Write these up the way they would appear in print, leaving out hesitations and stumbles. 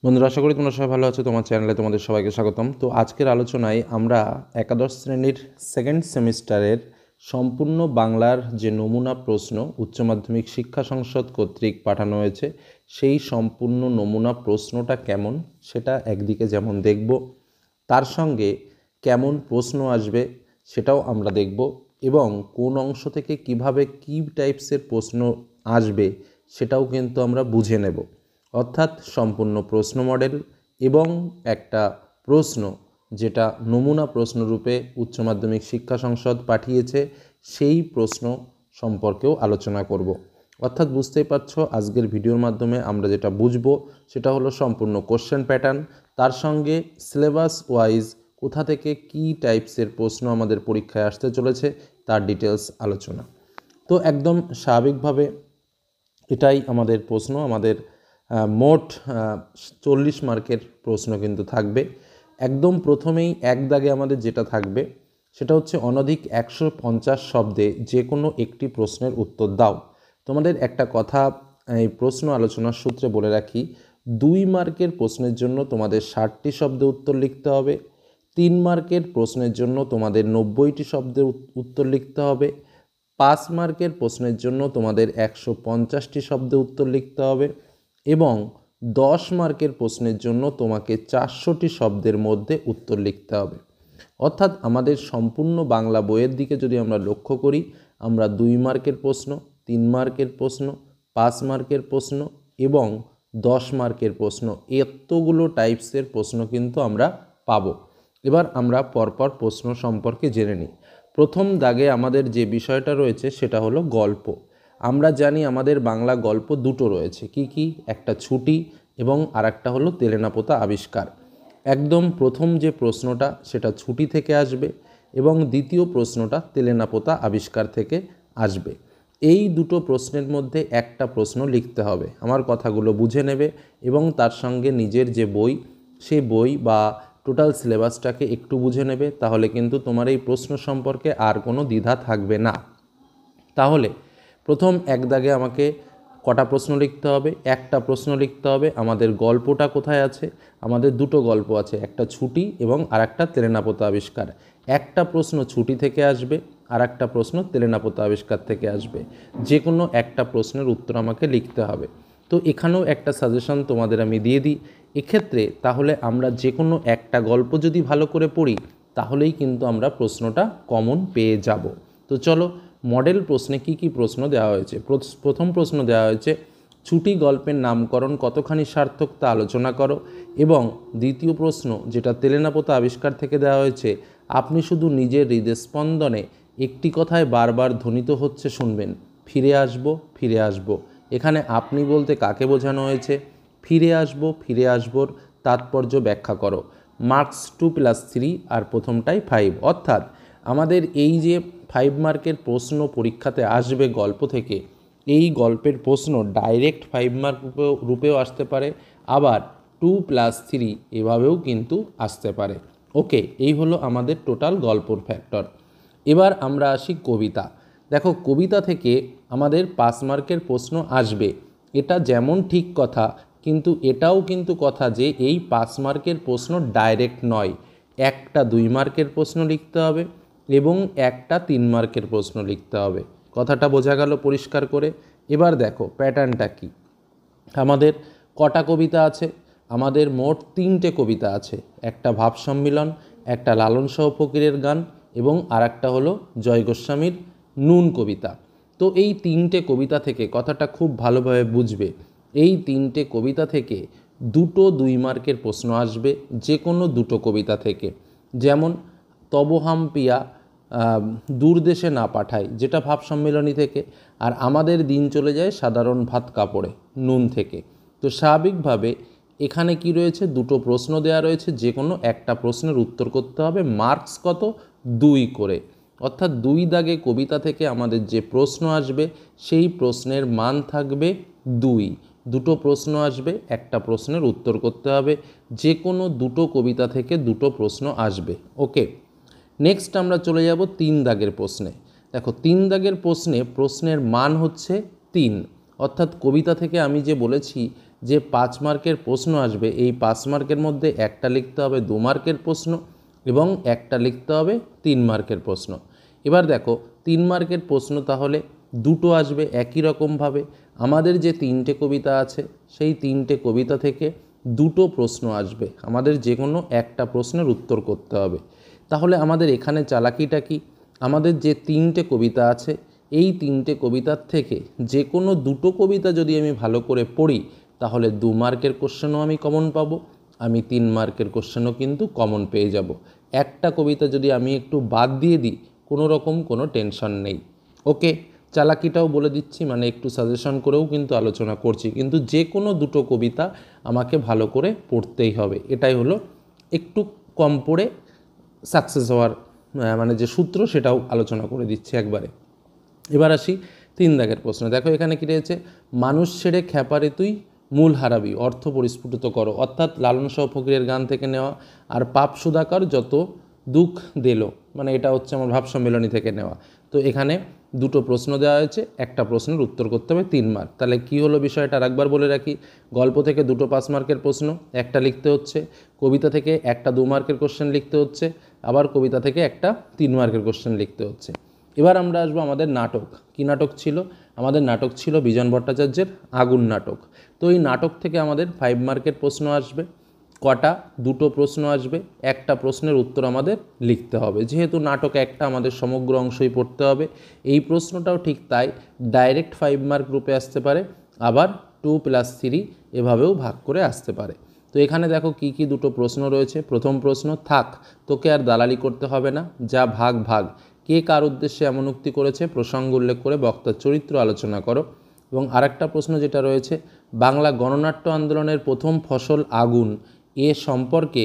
বন্ধুরা, আশা করি তোমরা সবাই ভালো আছো। তোমার চ্যানেলে তোমাদের সবাইকে স্বাগতম। তো আজকের আলোচনায় আমরা একাদশ শ্রেণীর সেকেন্ড সেমিস্টারের সম্পূর্ণ বাংলার যে নমুনা প্রশ্ন উচ্চ মাধ্যমিক শিক্ষা সংসদ কর্তৃক পাঠানো হয়েছে, সেই সম্পূর্ণ নমুনা প্রশ্নটা কেমন সেটা একদিকে যেমন দেখব, তার সঙ্গে কেমন প্রশ্ন আসবে সেটাও আমরা দেখব, এবং কোন অংশ থেকে কিভাবে কী টাইপসের প্রশ্ন আসবে সেটাও কিন্তু আমরা বুঝে নেব। অর্থাৎ সম্পূর্ণ প্রশ্ন মডেল এবং একটা প্রশ্ন যেটা নমুনা প্রশ্নরূপে উচ্চ মাধ্যমিক শিক্ষা সংসদ পাঠিয়েছে, সেই প্রশ্ন সম্পর্কেও আলোচনা করব। অর্থাৎ বুঝতেই পারছো, আজকের ভিডিওর মাধ্যমে আমরা যেটা বুঝবো সেটা হলো সম্পূর্ণ কোশ্চেন প্যাটার্ন, তার সঙ্গে সিলেবাস ওয়াইজ কোথা থেকে কী টাইপসের প্রশ্ন আমাদের পরীক্ষায় আসতে চলেছে তার ডিটেলস আলোচনা। তো একদম স্বাভাবিকভাবে এটাই আমাদের প্রশ্ন। আমাদের মোট 40 মার্কের প্রশ্ন কিন্তু থাকবে। একদম প্রথমেই এক দাগে আমাদের যেটা থাকবে সেটা হচ্ছে অনধিক 150 শব্দে যে কোনো একটি প্রশ্নের উত্তর দাও। তোমাদের একটা কথা এই প্রশ্ন আলোচনার সূত্রে বলে রাখি, 2 মার্কের প্রশ্নের জন্য তোমাদের 60টি শব্দে উত্তর লিখতে হবে, 3 মার্কের প্রশ্নের জন্য তোমাদের 90টি শব্দের উত্তর লিখতে হবে, 5 মার্কের প্রশ্নের জন্য তোমাদের 150টি শব্দে উত্তর লিখতে হবে, এবং 10 মার্কের প্রশ্নের জন্য তোমাকে 400টি শব্দের মধ্যে উত্তর লিখতে হবে। অর্থাৎ আমাদের সম্পূর্ণ বাংলা বইয়ের দিকে যদি আমরা লক্ষ্য করি, আমরা 2 মার্কের প্রশ্ন, 3 মার্কের প্রশ্ন, 5 মার্কের প্রশ্ন এবং 10 মার্কের প্রশ্ন, এতগুলো টাইপসের প্রশ্ন কিন্তু আমরা পাবো। এবার আমরা পরপর প্রশ্ন সম্পর্কে জেনে নিই। প্রথম দাগে আমাদের যে বিষয়টা রয়েছে সেটা হলো গল্প। আমরা জানি আমাদের বাংলা গল্প দুটো রয়েছে, কি কি? একটা ছুটি এবং আরেকটা হলো তেলেনাপোতা আবিষ্কার। একদম প্রথম যে প্রশ্নটা সেটা ছুটি থেকে আসবে এবং দ্বিতীয় প্রশ্নটা তেলেনাপোতা আবিষ্কার থেকে আসবে। এই দুটো প্রশ্নের মধ্যে একটা প্রশ্ন লিখতে হবে। আমার কথাগুলো বুঝে নেবে এবং তার সঙ্গে নিজের যে বই, সেই বই বা টোটাল সিলেবাসটাকে একটু বুঝে নেবে, তাহলে কিন্তু তোমার এই প্রশ্ন সম্পর্কে আর কোনো দ্বিধা থাকবে না। তাহলে প্রথম এক দাগে আমাকে কটা প্রশ্ন লিখতে হবে? একটা প্রশ্ন লিখতে হবে আমাদের গল্পটা কোথায় আছে। আমাদের দুটো গল্প আছে, একটা ছুটি এবং আর একটা তেলেনাপোতা আবিষ্কার। একটা প্রশ্ন ছুটি থেকে আসবে, আর একটা প্রশ্ন তেলেনাপোতা আবিষ্কার থেকে আসবে। যে কোনো একটা প্রশ্নের উত্তর আমাকে লিখতে হবে। তো এখানেও একটা সাজেশন তোমাদের আমি দিয়ে দিই, এক্ষেত্রে তাহলে আমরা যে কোনো একটা গল্প যদি ভালো করে পড়ি তাহলেই কিন্তু আমরা প্রশ্নটা কমন পেয়ে যাব। তো চলো, মডেল প্রশ্নে কি কি প্রশ্ন দেওয়া হয়েছে। প্রথম প্রশ্ন দেওয়া হয়েছে, ছুটি গল্পের নামকরণ কতখানি সার্থক তা আলোচনা করো। এবং দ্বিতীয় প্রশ্ন যেটা তেলেনাপোতা আবিষ্কার থেকে দেওয়া হয়েছে, আপনি শুধু নিজের হৃদস্পন্দনে একটি কথায় বারবার ধ্বনিত হচ্ছে শুনবেন, ফিরে আসব ফিরে আসব। এখানে আপনি বলতে কাকে বোঝানো হয়েছে? ফিরে আসব, ফিরে আসবর তাৎপর্য ব্যাখ্যা করো। মার্কস 2+3 আর প্রথমটাই 5। অর্থাৎ আমাদের এই যে 5 মার্কের প্রশ্ন পরীক্ষাতে আসবে গল্প থেকে, এই গল্পের প্রশ্ন ডাইরেক্ট 5 মার্ক রূপেও আসতে পারে, আবার 2+3 এভাবেও কিন্তু আসতে পারে। ওকে, এই হলো আমাদের টোটাল গল্পর ফ্যাক্টর। এবার আমরা আসি কবিতা। দেখো, কবিতা থেকে আমাদের 5 মার্কের প্রশ্ন আসবে, এটা যেমন ঠিক কথা, কিন্তু এটাও কিন্তু কথা যে এই 5 মার্কের প্রশ্ন ডাইরেক্ট নয়। একটা 2 মার্কের প্রশ্ন লিখতে হবে এবং একটা 3 মার্কের প্রশ্ন লিখতে হবে। কথাটা বোঝা গেল পরিষ্কার করে? এবার দেখো প্যাটার্নটা কি। আমাদের কটা কবিতা আছে? আমাদের মোট 3টে কবিতা আছে। একটা ভাব সম্মিলন, একটা লালন সহ ফকিরের গান এবং আর একটা হলো জয় গোস্বামীর নুন কবিতা। তো এই 3টে কবিতা থেকে, কথাটা খুব ভালোভাবে বুঝবে, এই 3টে কবিতা থেকে দুটো 2 মার্কের প্রশ্ন আসবে, যে কোনো দুটো কবিতা থেকে। যেমন তব হাম পিয়া দূর দেশে না পাঠাই, যেটা ভাব সম্মেলনী থেকে, আর আমাদের দিন চলে যায় সাধারণ ভাত কাপড়ে, নুন থেকে। তো স্বাভাবিকভাবে এখানে কি রয়েছে? দুটো প্রশ্ন দেওয়া রয়েছে, যে কোনো একটা প্রশ্নের উত্তর করতে হবে। মার্কস কত? 2 করে। অর্থাৎ 2 দাগে কবিতা থেকে আমাদের যে প্রশ্ন আসবে সেই প্রশ্নের মান থাকবে 2। দুটো প্রশ্ন আসবে, একটা প্রশ্নের উত্তর করতে হবে। যে কোনো দুটো কবিতা থেকে দুটো প্রশ্ন আসবে। ওকে, নেক্সট আমরা চলে যাব 3 দাগের প্রশ্নে। দেখো, 3 দাগের প্রশ্নে প্রশ্নের মান হচ্ছে 3। অর্থাৎ কবিতা থেকে আমি যে বলেছি যে 5 মার্কের প্রশ্ন আসবে এই 5 মার্কের মধ্যে একটা লিখতে হবে 2 মার্কের প্রশ্ন এবং একটা লিখতে হবে 3 মার্কের প্রশ্ন। এবার দেখো 3 মার্কের প্রশ্ন তাহলে দুটো আসবে একই রকমভাবে। আমাদের যে 3টে কবিতা আছে সেই 3টে কবিতা থেকে দুটো প্রশ্ন আসবে, আমাদের যে কোনো একটা প্রশ্নের উত্তর করতে হবে। তাহলে আমাদের এখানে চালাকিটা কি, আমাদের যে 3টে কবিতা আছে এই 3টে কবিতার থেকে যে কোনো দুটো কবিতা যদি আমি ভালো করে পড়ি তাহলে 2 মার্কের কোশ্চেনও আমি কমন পাবো, আমি 3 মার্কের কোশ্চেনও কিন্তু কমন পেয়ে যাব। একটা কবিতা যদি আমি একটু বাদ দিয়ে দিই কোনো রকম কোনো টেনশন নেই। ওকে, চালাকিটাও বলে দিচ্ছি, মানে একটু সাজেশন করেও কিন্তু আলোচনা করছি, কিন্তু যে কোনো দুটো কবিতা আমাকে ভালো করে পড়তেই হবে। এটাই হলো একটু কম পড়ে সাকসেস হওয়ার মানে যে সূত্র সেটাও আলোচনা করে দিচ্ছি একবারে। এবার আসি 3 দাগের প্রশ্ন। দেখো এখানে কী রয়েছে, মানুষ ছেড়ে খ্যাপারে তুই মূল হারাবি, অর্থ পরিস্ফুটিত করো, অর্থাৎ লালন শাহ ফকিরের গান থেকে নেওয়া। আর পাপ সুধাকর যত দুঃখ দিল, মানে এটা হচ্ছে আমার ভাব সম্মেলনী থেকে নেওয়া। তো এখানে দুটো প্রশ্ন দেওয়া হয়েছে, একটা প্রশ্নের উত্তর করতে হবে 3 মার্ক। তাহলে কি হলো বিষয়টা আরেকবার বলে রাখি, গল্প থেকে দুটো 5 মার্কের প্রশ্ন একটা লিখতে হচ্ছে, কবিতা থেকে একটা 2 মার্কের কোশ্চেন লিখতে হচ্ছে, আবার কবিতা থেকে একটা 3 মার্কের কোশ্চেন লিখতে হচ্ছে। এবার আমরা আসবো আমাদের নাটক। কি নাটক ছিল, আমাদের নাটক ছিল বিজন ভট্টাচার্যের আগুন নাটক। তো এই নাটক থেকে আমাদের 5 মার্কের প্রশ্ন আসবে, কটা, দুটো প্রশ্ন আসবে, একটা প্রশ্নের উত্তর আমাদের লিখতে হবে। যেহেতু নাটক একটা, আমাদের সমগ্র অংশই পড়তে হবে। এই প্রশ্নটাও ঠিক তাই, ডাইরেক্ট 5 মার্ক রূপে আসতে পারে, আবার 2+3 এভাবেও ভাগ করে আসতে পারে। তো এখানে দেখো কি কি দুটো প্রশ্ন রয়েছে। প্রথম প্রশ্ন, থাক তোকে আর দালালি করতে হবে না, যা ভাগ ভাগ, কে কার উদ্দেশ্যে এমন উক্তি করেছে, প্রসঙ্গ উল্লেখ করে বক্তার চরিত্র আলোচনা করো। এবং আরেকটা প্রশ্ন যেটা রয়েছে, বাংলা গণনাট্য আন্দোলনের প্রথম ফসল আগুন এ সম্পর্কে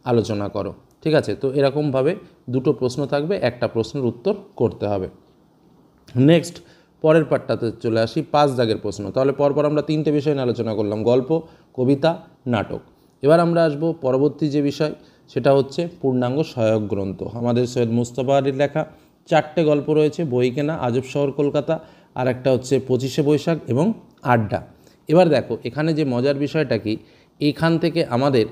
আলোচনা করো। ঠিক আছে, তো এরকমভাবে দুটো প্রশ্ন থাকবে, একটা প্রশ্নের উত্তর করতে হবে। নেক্সট পরের পার্টটাতে চলে আসি, 5 দাগের প্রশ্ন। তাহলে পরপর আমরা 3টে বিষয় নিয়ে আলোচনা করলাম, গল্প, কবিতা, নাটক। এবার আমরা আসবো পরবর্তী যে বিষয়, সেটা হচ্ছে পূর্ণাঙ্গ সহায়ক গ্রন্থ। আমাদের সৈয়দ মুস্তফা আলীর লেখা 4টে গল্প রয়েছে, বই কেনা, আজব শহর কলকাতা, আর একটা হচ্ছে 25শে বৈশাখ এবং আড্ডা। এবার দেখো এখানে যে মজার বিষয়টা কি, এইখান থেকে আমাদের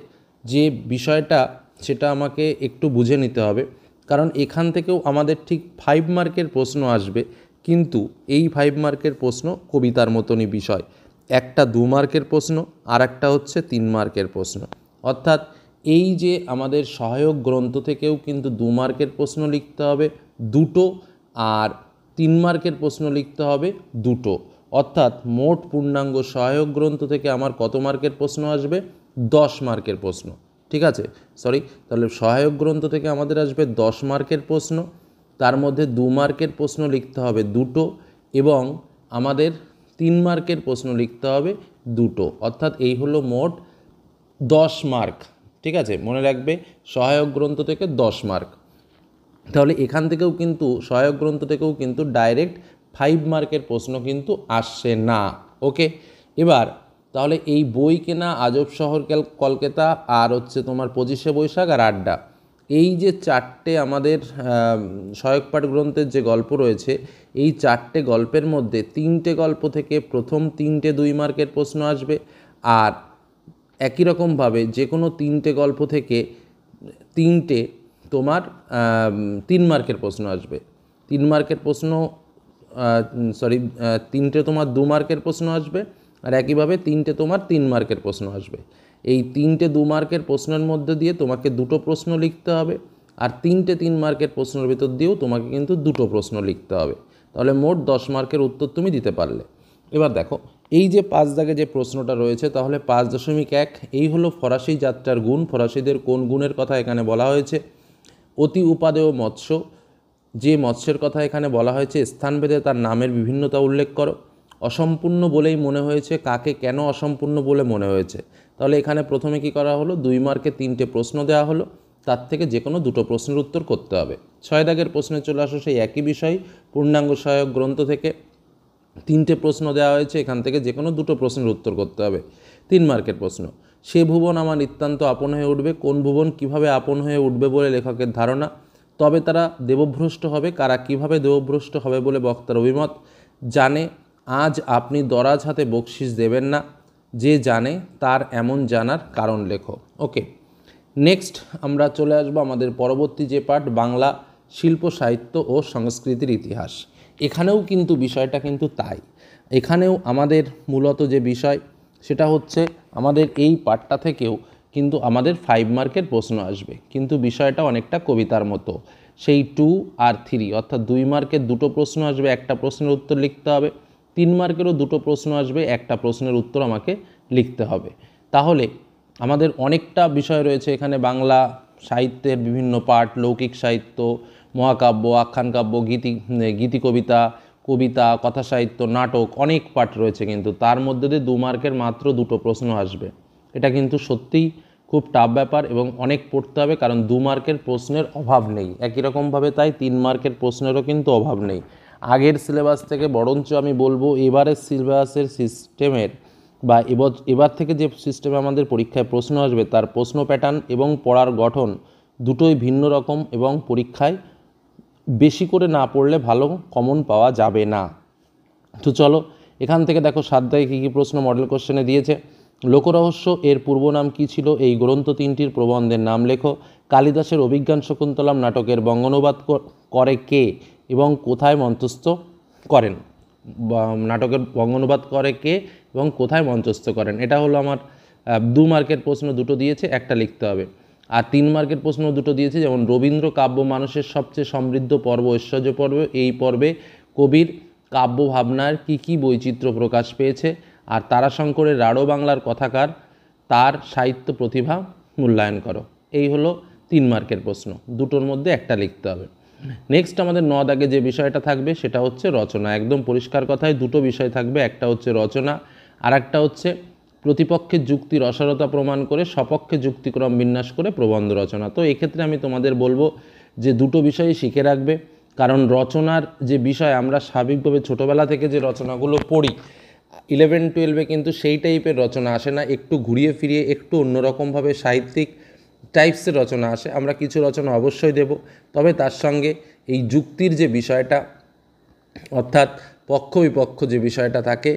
যে বিষয়টা সেটা আমাকে একটু বুঝে নিতে হবে, কারণ এখান থেকেও আমাদের ঠিক 5 মার্কের প্রশ্ন আসবে, কিন্তু এই 5 মার্কের প্রশ্ন কবিতার মতনই বিষয়, একটা 2 মার্কের প্রশ্ন আর একটা হচ্ছে 3 মার্কের প্রশ্ন। অর্থাৎ এই যে আমাদের সহায়ক গ্রন্থ থেকেও কিন্তু 2 মার্কের প্রশ্ন লিখতে হবে দুটো, আর 3 মার্কের প্রশ্ন লিখতে হবে দুটো। অর্থাৎ মোট পূর্ণাঙ্গ সহায়ক গ্রন্থ থেকে আমার কত মার্কের প্রশ্ন আসবে, 10 মার্কের প্রশ্ন। ঠিক আছে, তাহলে সহায়ক গ্রন্থ থেকে আমাদের আসবে 10 মার্কের প্রশ্ন, তার মধ্যে 2 মার্কের প্রশ্ন লিখতে হবে দুটো এবং আমাদের 3 মার্কের প্রশ্ন লিখতে হবে দুটো। অর্থাৎ এই হলো মোট 10 মার্ক। ঠিক আছে, মনে রাখবে সহায়ক গ্রন্থ থেকে 10 মার্ক। তাহলে এখান থেকেও কিন্তু সহায়ক গ্রন্থ থেকেও কিন্তু ডাইরেক্ট 5 মার্কের প্রশ্ন কিন্তু আসছে না। ওকে, এবার তাহলে এই বই কেনা, আজব শহর কলকাতা, আর হচ্ছে তোমার 25শে বৈশাখ আর আড্ডা, এই যে 4টে আমাদের সহায়ক পাঠ গ্রন্থের যে গল্প রয়েছে, এই 4টে গল্পের মধ্যে 3টে গল্প থেকে প্রথম 3টে 2 মার্কের প্রশ্ন আসবে, আর একই রকমভাবে যে কোনো 3টে গল্প থেকে 3টে তোমার 3 মার্কের প্রশ্ন আসবে। 3 মার্কের প্রশ্ন 3টে তোমার 2 মার্কের প্রশ্ন আসবে, আর একইভাবে 3টে তোমার 3 মার্কের প্রশ্ন আসবে। এই 3টে 2 মার্কের প্রশ্নের মধ্যে দিয়ে তোমাকে দুটো প্রশ্ন লিখতে হবে, আর 3টে 3 মার্কের প্রশ্নের ভিতর দিয়েও তোমাকে কিন্তু দুটো প্রশ্ন লিখতে হবে। তাহলে মোট 10 মার্কের উত্তর তুমি দিতে পারলে। এবার দেখো এই যে 5 দাগে যে প্রশ্নটা রয়েছে, তাহলে 5.1 এই হলো ফরাসি যাত্রার গুণ। ফরাসিদের কোন গুণের কথা এখানে বলা হয়েছে? অতি উপাদেয় মৎস্য, যে মৎস্যের কথা এখানে বলা হয়েছে স্থানভেদে তার নামের বিভিন্নতা উল্লেখ করো। অসম্পূর্ণ বলেই মনে হয়েছে, কাকে কেন অসম্পূর্ণ বলে মনে হয়েছে? তাহলে এখানে প্রথমে কি করা হলো, 2 মার্কে 3টে প্রশ্ন দেওয়া হলো, তার থেকে যে কোনো দুটো প্রশ্নের উত্তর করতে হবে। 6 দাগের প্রশ্নে চলে আসো, সেই একই বিষয়, পূর্ণাঙ্গ সহায়ক গ্রন্থ থেকে 3টে প্রশ্ন দেওয়া হয়েছে, এখান থেকে যে কোনো দুটো প্রশ্নের উত্তর করতে হবে। 3 মার্কের প্রশ্ন, সে ভুবন আমার নিতান্ত আপন হয়ে উঠবে, কোন ভুবন কিভাবে আপন হয়ে উঠবে বলে লেখকের ধারণা, তবে তারা দেবভ্রষ্ট হবে, কারা কিভাবে দেবভ্রষ্ট হবে বলে বক্তার অভিমত, জানে আজ আপনি দরাজ হাতে বকশিস দেবেন না, যে জানে তার এমন জানার কারণ লেখো। ওকে, নেক্সট আমরা চলে আসবো আমাদের পরবর্তী যে পার্ট, বাংলা শিল্প সাহিত্য ও সংস্কৃতির ইতিহাস। এখানেও কিন্তু বিষয়টা কিন্তু তাই, এখানেও আমাদের মূলত যে বিষয় সেটা হচ্ছে আমাদের এই পার্টটা থেকেও কিন্তু আমাদের 5 মার্কের প্রশ্ন আসবে, কিন্তু বিষয়টা অনেকটা কবিতার মতো, সেই 2 আর 3 অর্থাৎ 2 মার্কের দুটো প্রশ্ন আসবে, একটা প্রশ্নের উত্তর লিখতে হবে, 3 মার্কেরও দুটো প্রশ্ন আসবে, একটা প্রশ্নের উত্তর আমাকে লিখতে হবে। তাহলে আমাদের অনেকটা বিষয় রয়েছে এখানে, বাংলা সাহিত্যের বিভিন্ন পাঠ, লৌকিক সাহিত্য, মহাকাব্য, আখ্যান কাব্য, গীতি কবিতা, কবিতা, কথা সাহিত্য, নাটক, অনেক পাঠ রয়েছে, কিন্তু তার মধ্যে দিয়ে 2 মার্কের মাত্র দুটো প্রশ্ন আসবে। এটা কিন্তু সত্যিই খুব টাফ ব্যাপার এবং অনেক পড়তে হবে, কারণ 2 মার্কের প্রশ্নের অভাব নেই। একই রকমভাবে তাই 3 মার্কের প্রশ্নেরও কিন্তু অভাব নেই। আগের সিলেবাস থেকে বরঞ্চ আমি বলবো এবারের সিলেবাসের সিস্টেমের বা এবার থেকে যে সিস্টেমে আমাদের পরীক্ষায় প্রশ্ন আসবে তার প্রশ্ন প্যাটার্ন এবং পড়ার গঠন দুটোই ভিন্ন রকম, এবং পরীক্ষায় বেশি করে না পড়লে ভালো কমন পাওয়া যাবে না। তো চলো এখান থেকে দেখো 7 দাগে কী কী প্রশ্ন মডেল কোশ্চেনে দিয়েছে। লোকরহস্য এর পূর্ব নাম কী ছিল? এই গ্রন্থ তিনটির প্রবন্ধের নাম লেখো। কালিদাসের অভিজ্ঞান শকুন্তলম নাটকের বঙ্গানুবাদ করে কে এবং কোথায় মঞ্চস্থ করেন? নাটকের বঙ্গানুবাদ করে কে এবং কোথায় মঞ্চস্থ করেন? এটা হলো আমার 2 মার্কের প্রশ্ন দুটো দিয়েছে, একটা লিখতে হবে। আর 3 মার্কের প্রশ্ন দুটো দিয়েছে, যেমন রবীন্দ্র কাব্য মানুষের সবচেয়ে সমৃদ্ধ পর্ব ঐশ্বর্য পর্ব, এই পর্বে কবির কাব্য ভাবনার কী কী বৈচিত্র্য প্রকাশ পেয়েছে? আর তারাশঙ্করের রাঢ় বাংলার কথাকার, তার সাহিত্য প্রতিভা মূল্যায়ন করো। এই হলো 3 মার্কের প্রশ্ন, দুটোর মধ্যে একটা লিখতে হবে। নেক্সট আমাদের 9 দাগে যে বিষয়টা থাকবে সেটা হচ্ছে রচনা। একদম পরিষ্কার কথায় দুটো বিষয় থাকবে, একটা হচ্ছে রচনা আর একটা হচ্ছে প্রতিপক্ষের যুক্তির অসারতা প্রমাণ করে সপক্ষে যুক্তিক্রম বিন্যাস করে প্রবন্ধ রচনা। তো এক্ষেত্রে আমি তোমাদের বলবো যে দুটো বিষয়ই শিখে রাখবে, কারণ রচনার যে বিষয় আমরা স্বাভাবিকভাবে ছোটোবেলা থেকে যে রচনাগুলো পড়ি 11-12 কিন্তু সেই টাইপের রচনা আসে না, একটু ঘুরিয়ে ফিরিয়ে একটু অন্যরকমভাবে সাহিত্যিক টাইপসের রচনা আসে। আমরা কিছু রচনা অবশ্যই দেব, তবে তার সঙ্গে এই যুক্তির যে বিষয়টা অর্থাৎ পক্ষ বিপক্ষ যে বিষয়টা থাকে,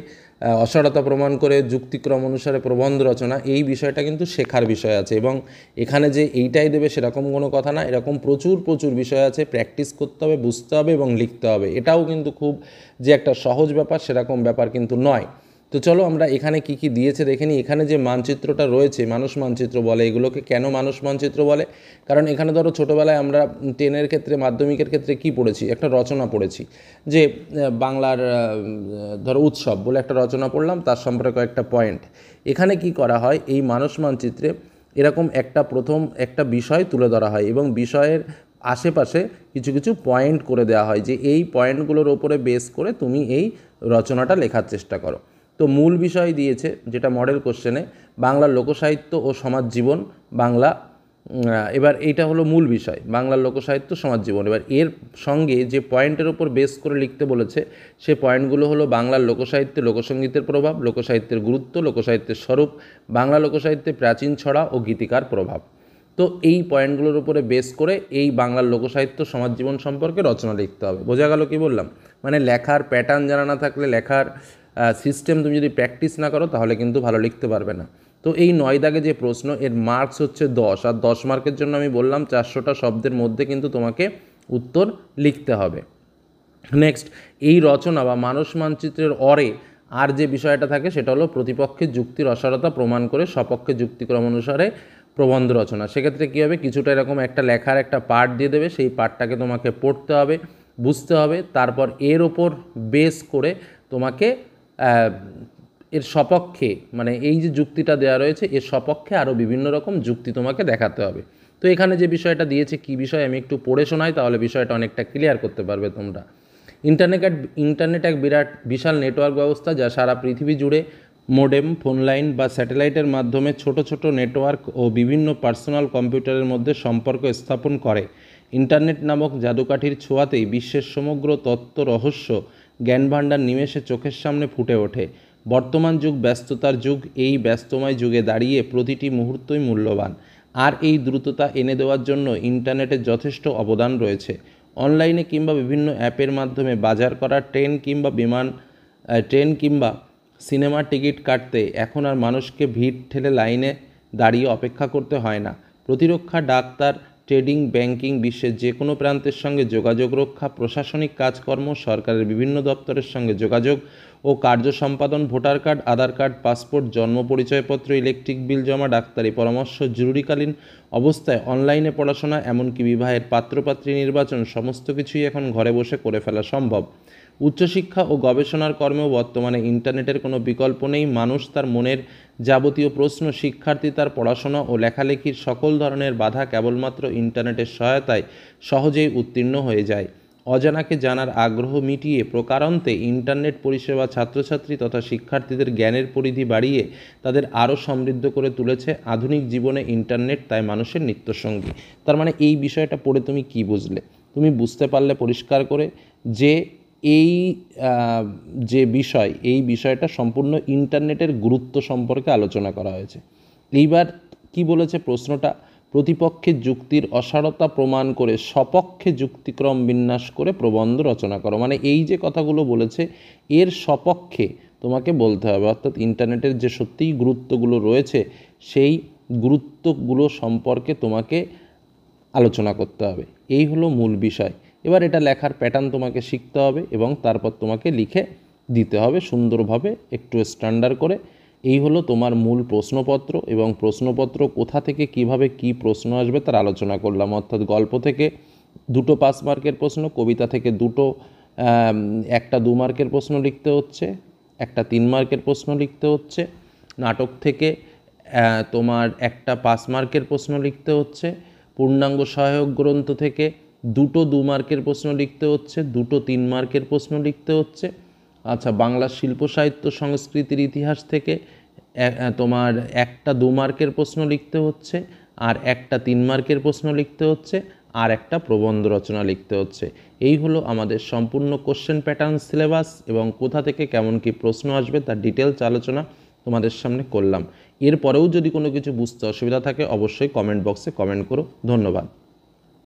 অসারতা প্রমাণ করে যুক্তিক্রম অনুসারে প্রবন্ধ রচনা, এই বিষয়টা কিন্তু শেখার বিষয় আছে। এবং এখানে যে এইটাই দেবে সেরকম কোনো কথা না, এরকম প্রচুর প্রচুর বিষয় আছে, প্র্যাকটিস করতে হবে, বুঝতে হবে এবং লিখতে হবে। এটাও কিন্তু খুব যে একটা সহজ ব্যাপার সেরকম ব্যাপার কিন্তু নয়। তো চলো আমরা এখানে কি কি দিয়েছে দেখে নিই। এখানে যে মানচিত্রটা রয়েছে মানুষ মানচিত্র বলে, এগুলোকে কেন মানুষ মানচিত্র বলে? কারণ এখানে ধরো ছোটোবেলায় আমরা 10-এর ক্ষেত্রে, মাধ্যমিকের ক্ষেত্রে কি পড়েছি? একটা রচনা পড়েছি, যে বাংলার ধরো উৎসব বলে একটা রচনা পড়লাম, তার সম্পর্কে একটা পয়েন্ট। এখানে কি করা হয়, এই মানুষ মানচিত্রে এরকম প্রথম একটা বিষয় তুলে ধরা হয় এবং বিষয়ের আশেপাশে কিছু কিছু পয়েন্ট করে দেওয়া হয়, যে এই পয়েন্টগুলোর ওপরে বেস করে তুমি এই রচনাটা লেখার চেষ্টা করো। তো মূল বিষয় দিয়েছে যেটা মডেল কোশ্চেনে, বাংলার লোকসাহিত্য ও সমাজ জীবন বাংলা। এবার এইটা হলো মূল বিষয়, বাংলার লোকসাহিত্য সমাজ জীবন। এবার এর সঙ্গে যে পয়েন্টের ওপর বেস করে লিখতে বলেছে সে পয়েন্টগুলো হলো বাংলার লোকসাহিত্যে লোকসঙ্গীতের প্রভাব, লোকসাহিত্যের গুরুত্ব, লোকসাহিত্যের স্বরূপ, বাংলা লোকসাহিত্যে প্রাচীন ছড়া ও গীতিকার প্রভাব। তো এই পয়েন্টগুলোর উপরে বেস করে এই বাংলার লোকসাহিত্য সমাজ জীবন সম্পর্কে রচনা লিখতে হবে। বোঝা গেল কি বললাম? মানে লেখার প্যাটার্ন জানা না থাকলে, লেখার সিস্টেম তুমি যদি প্র্যাকটিস না করো তাহলে কিন্তু ভালো লিখতে পারবে না। তো এই 9 দাগে যে প্রশ্ন, এর মার্কস হচ্ছে 10, আর 10 মার্কের জন্য আমি বললাম 400টা শব্দের মধ্যে কিন্তু তোমাকে উত্তর লিখতে হবে। নেক্সট, এই রচনা বা মানস মানচিত্রের অরে আর যে বিষয়টা থাকে সেটা হলো প্রতিপক্ষের যুক্তির অসারতা প্রমাণ করে সপক্ষে যুক্তিক্রম অনুসারে প্রবন্ধ রচনা। সেক্ষেত্রে কী হবে, কিছুটা এরকম একটা লেখার একটা পার্ট দিয়ে দেবে, সেই পার্টটাকে তোমাকে পড়তে হবে, বুঝতে হবে, তারপর এর ওপর বেস করে তোমাকে এর সপক্ষে, মানে এই যে যুক্তিটা দেওয়া রয়েছে এর সপক্ষে আরও বিভিন্ন রকম যুক্তি তোমাকে দেখাতে হবে। তো এখানে যে বিষয়টা দিয়েছে কী বিষয় আমি একটু পড়ে শোনাই, তাহলে বিষয়টা অনেকটা ক্লিয়ার করতে পারবে তোমরা। ইন্টারনেট এক বিশাল নেটওয়ার্ক ব্যবস্থা যা সারা পৃথিবী জুড়ে মোডেম, ফোন লাইন বা স্যাটেলাইটের মাধ্যমে ছোট ছোট নেটওয়ার্ক ও বিভিন্ন পার্সোনাল কম্পিউটারের মধ্যে সম্পর্ক স্থাপন করে। ইন্টারনেট নামক জাদুকাঠির ছোঁয়াতেই বিশ্বের সমগ্র তত্ত্ব, রহস্য, জ্ঞানভাণ্ডার নিমেষে চোখের সামনে ফুটে ওঠে। বর্তমান যুগ ব্যস্ততার যুগ, এই ব্যস্তময় যুগে দাঁড়িয়ে প্রতিটি মুহূর্তই মূল্যবান, আর এই দ্রুততা এনে দেওয়ার জন্য ইন্টারনেটের যথেষ্ট অবদান রয়েছে। অনলাইনে কিংবা বিভিন্ন অ্যাপের মাধ্যমে বাজার করা ট্রেন কিংবা সিনেমার টিকিট কাটতে এখন আর মানুষকে ভিড় ঠেলে লাইনে দাঁড়িয়ে অপেক্ষা করতে হয় না। প্রতিরক্ষা, ডাক্তার, ট্রেডিং, ব্যাংকিং, বিশ্বের যে কোনো প্রান্তের সঙ্গে যোগাযোগ রক্ষা, প্রশাসনিক কাজকর্ম, সরকারের বিভিন্ন দপ্তরের সঙ্গে যোগাযোগ ও কার্য সম্পাদন, ভোটার কার্ড, আধার কার্ড, পাসপোর্ট, জন্ম পরিচয়পত্র, ইলেকট্রিক বিল জমা, ডাক্তারি পরামর্শ, জরুরিকালীন অবস্থায় অনলাইনে পড়াশোনা, এমনকি বিবাহের পাত্রপাত্রী নির্বাচন, সমস্ত কিছুই এখন ঘরে বসে করে ফেলা সম্ভব। উচ্চশিক্ষা ও গবেষণার কর্মেও বর্তমানে ইন্টারনেটের কোনো বিকল্প নেই। মানুষ তার মনের যাবতীয় প্রশ্ন, শিক্ষার্থী তার পড়াশোনা ও লেখালেখির সকল ধরনের বাধা কেবলমাত্র ইন্টারনেটের সহায়তায় সহজেই উত্তীর্ণ হয়ে যায়। অজানাকে জানার আগ্রহ মিটিয়ে প্রকারান্তে ইন্টারনেট পরিষেবা ছাত্রছাত্রী তথা শিক্ষার্থীদের জ্ঞানের পরিধি বাড়িয়ে তাদের আরও সমৃদ্ধ করে তুলেছে। আধুনিক জীবনে ইন্টারনেট তাই মানুষের নিত্যসঙ্গী। তার মানে এই বিষয়টা পড়ে তুমি কি বুঝলে? তুমি বুঝতে পারলে পরিষ্কার করে যে এই এই বিষয়টা সম্পূর্ণ ইন্টারনেটের গুরুত্ব সম্পর্কে আলোচনা করা হয়েছে। এইবার কি বলেছে প্রশ্নটা? প্রতিপক্ষের যুক্তির অসারতা প্রমাণ করে সপক্ষে যুক্তিক্রম বিন্যাস করে প্রবন্ধ রচনা করো। মানে এই যে কথাগুলো বলেছে এর সপক্ষে তোমাকে বলতে হবে, অর্থাৎ ইন্টারনেটের যে সত্যিই গুরুত্বগুলো রয়েছে সেই গুরুত্বগুলো সম্পর্কে তোমাকে আলোচনা করতে হবে। এই হলো মূল বিষয়। এবার এটা লেখার প্যাটার্ন তোমাকে শিখতে হবে এবং তারপর তোমাকে লিখে দিতে হবে সুন্দরভাবে, একটু স্ট্যান্ডার্ড করে। এই হলো তোমার মূল প্রশ্নপত্র, এবং প্রশ্নপত্র কোথা থেকে কিভাবে কি প্রশ্ন আসবে তার আলোচনা করলাম। অর্থাৎ গল্প থেকে 2 পাস মার্কের প্রশ্ন, কবিতা থেকে 2 একটা 2 মার্কের প্রশ্ন লিখতে হচ্ছে, একটা 3 মার্কের প্রশ্ন লিখতে হচ্ছে, নাটক থেকে তোমার একটা 5 মার্কের প্রশ্ন লিখতে হচ্ছে, পূর্ণাঙ্গ সহায়ক গ্রন্থ থেকে 2 মার্কের প্রশ্ন লিখতে হচ্ছে, 3 মার্কের প্রশ্ন লিখতে হচ্ছে। আচ্ছা, বাংলা শিল্প সাহিত্য সংস্কৃতির ইতিহাস থেকে তোমার একটা 2 মার্কের প্রশ্ন লিখতে হচ্ছে, আর একটা 3 মার্কের প্রশ্ন লিখতে হচ্ছে, আর একটা প্রবন্ধ রচনা লিখতে হচ্ছে। এই হলো আমাদের সম্পূর্ণ কোশ্চেন প্যাটার্ন সিলেবাস, এবং কোথা থেকে কেমন কি প্রশ্ন আসবে তার ডিটেলস আলোচনা তোমাদের সামনে করলাম। এরপরেও যদি কোনো কিছু বুঝতে অসুবিধা থাকে অবশ্যই কমেন্ট বক্সে কমেন্ট করো। ধন্যবাদ।